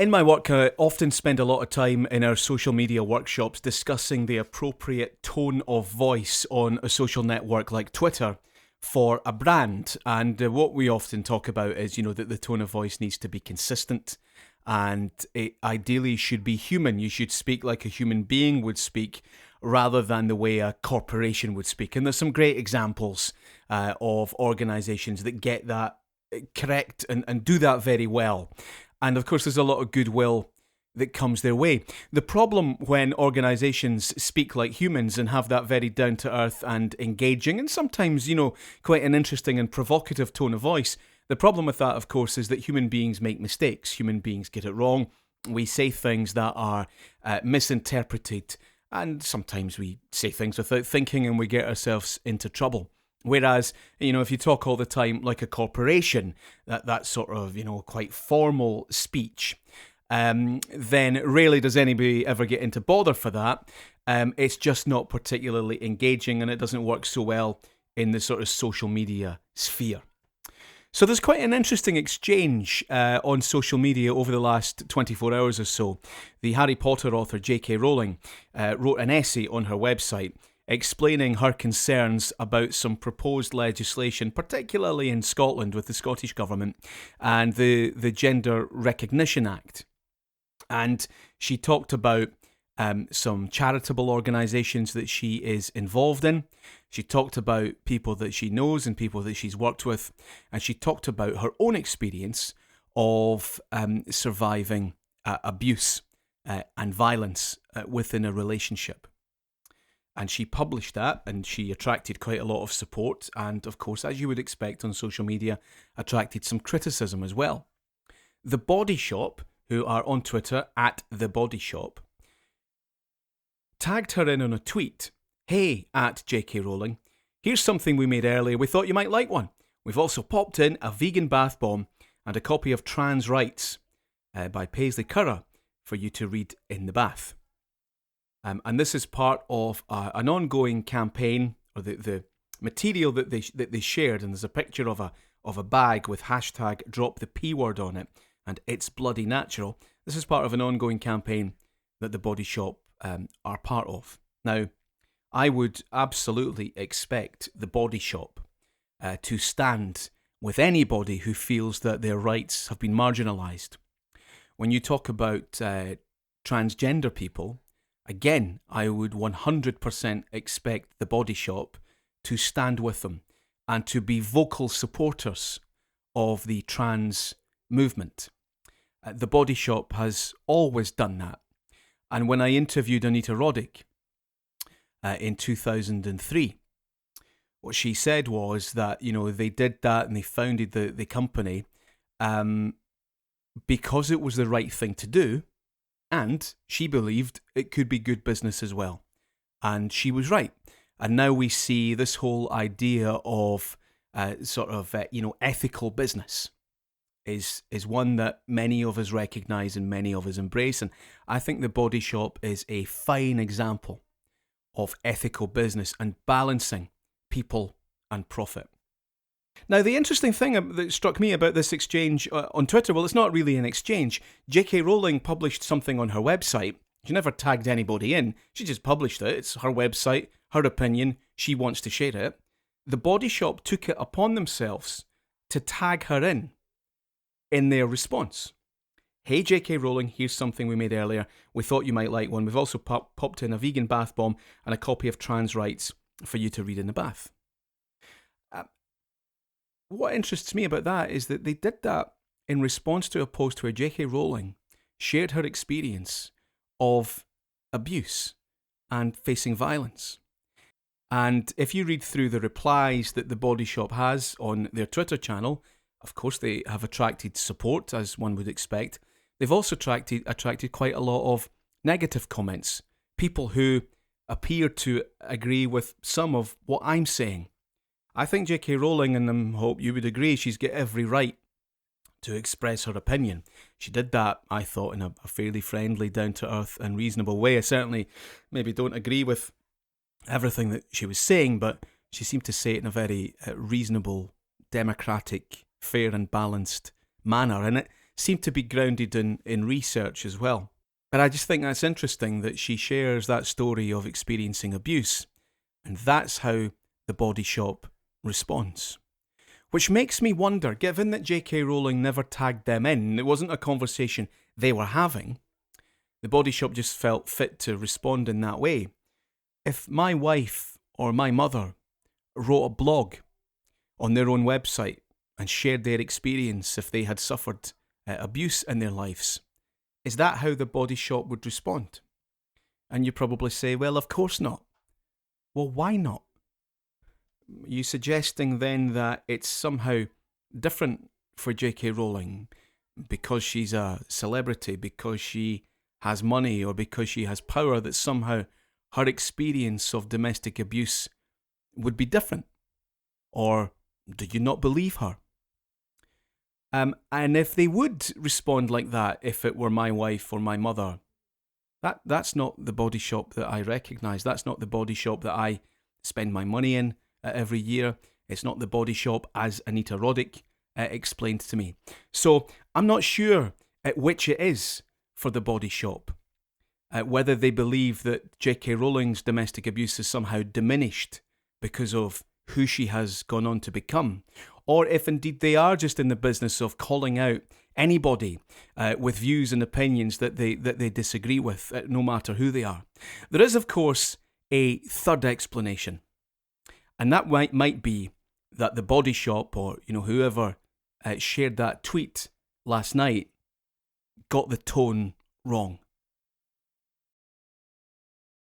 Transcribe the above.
In my work, I often spend a lot of time in our social media workshops discussing the appropriate tone of voice on a social network like Twitter for a brand. And what we often talk about is, that the tone of voice needs to be consistent and it ideally should be human. You should speak like a human being would speak rather than the way a corporation would speak. And there's some great examples of organizations that get that correct and do that very well. And of course, there's a lot of goodwill that comes their way. The problem when organisations speak like humans and have that very down-to-earth and engaging and sometimes, quite an interesting and provocative tone of voice, the problem with that, of course, is that human beings make mistakes. Human beings get it wrong. We say things that are misinterpreted, and sometimes we say things without thinking and we get ourselves into trouble. Whereas, if you talk all the time like a corporation, that sort of, quite formal speech, then rarely does anybody ever get into bother for that. It's just not particularly engaging and it doesn't work so well in the sort of social media sphere. So there's quite an interesting exchange on social media over the last 24 hours or so. The Harry Potter author JK Rowling wrote an essay on her website explaining her concerns about some proposed legislation, particularly in Scotland with the Scottish Government and the Gender Recognition Act. And she talked about some charitable organisations that she is involved in. She talked about people that she knows and people that she's worked with. And she talked about her own experience of surviving abuse and violence within a relationship. And she published that and she attracted quite a lot of support and, of course, as you would expect on social media, attracted some criticism as well. The Body Shop, who are on Twitter at The Body Shop, tagged her in on a tweet. Hey, at JK Rowling, here's something we made earlier. We thought you might like one. We've also popped in a vegan bath bomb and a copy of Trans Rights by Paisley Curra for you to read in the bath. And this is part of an ongoing campaign, or the material that they shared. And there's a picture of a bag with hashtag drop the P word on it, and it's bloody natural. This is part of an ongoing campaign that the Body Shop are part of. Now, I would absolutely expect the Body Shop to stand with anybody who feels that their rights have been marginalised. When you talk about transgender people, again, I would 100% expect the Body Shop to stand with them and to be vocal supporters of the trans movement. The Body Shop has always done that. And when I interviewed Anita Roddick in 2003, what she said was that, they did that and they founded the company because it was the right thing to do. And she believed it could be good business as well. And she was right. And now we see this whole idea of ethical business is one that many of us recognise and many of us embrace. And I think the Body Shop is a fine example of ethical business and balancing people and profit. Now, the interesting thing that struck me about this exchange on Twitter, well, it's not really an exchange. JK Rowling published something on her website. She never tagged anybody in. She just published it. It's her website, her opinion. She wants to share it. The Body Shop took it upon themselves to tag her in their response. Hey, JK Rowling, here's something we made earlier. We thought you might like one. We've also popped in a vegan bath bomb and a copy of Trans Rights for you to read in the bath. What interests me about that is that they did that in response to a post where JK Rowling shared her experience of abuse and facing violence. And if you read through the replies that the Body Shop has on their Twitter channel, of course they have attracted support, as one would expect. They've also attracted quite a lot of negative comments, people who appear to agree with some of what I'm saying. I think JK Rowling, and I hope you would agree, she's got every right to express her opinion. She did that, I thought, in a fairly friendly, down-to-earth and reasonable way. I certainly maybe don't agree with everything that she was saying, but she seemed to say it in a very reasonable, democratic, fair and balanced manner. And seem to be grounded in research as well. But I just think that's interesting that she shares that story of experiencing abuse, and that's how the Body Shop responds. Which makes me wonder, given that JK Rowling never tagged them in, it wasn't a conversation they were having, the Body Shop just felt fit to respond in that way. If my wife or my mother wrote a blog on their own website and shared their experience if they had suffered abuse in their lives, is that how the Body Shop would respond? And you probably say, well, of course not. Well, why not? Are you suggesting then that it's somehow different for JK Rowling because she's a celebrity, because she has money, or because she has power, that somehow her experience of domestic abuse would be different? Or do you not believe her? And if they would respond like that, if it were my wife or my mother, that's not the Body Shop that I recognise. That's not the Body Shop that I spend my money in every year. It's not the Body Shop as Anita Roddick explained to me. So I'm not sure which it is for the Body Shop. Whether they believe that JK Rowling's domestic abuse is somehow diminished because of who she has gone on to become, or if indeed they are just in the business of calling out anybody with views and opinions that they disagree with, no matter who they are. There is, of course, a third explanation, and that might be that the Body Shop, or whoever shared that tweet last night, got the tone wrong.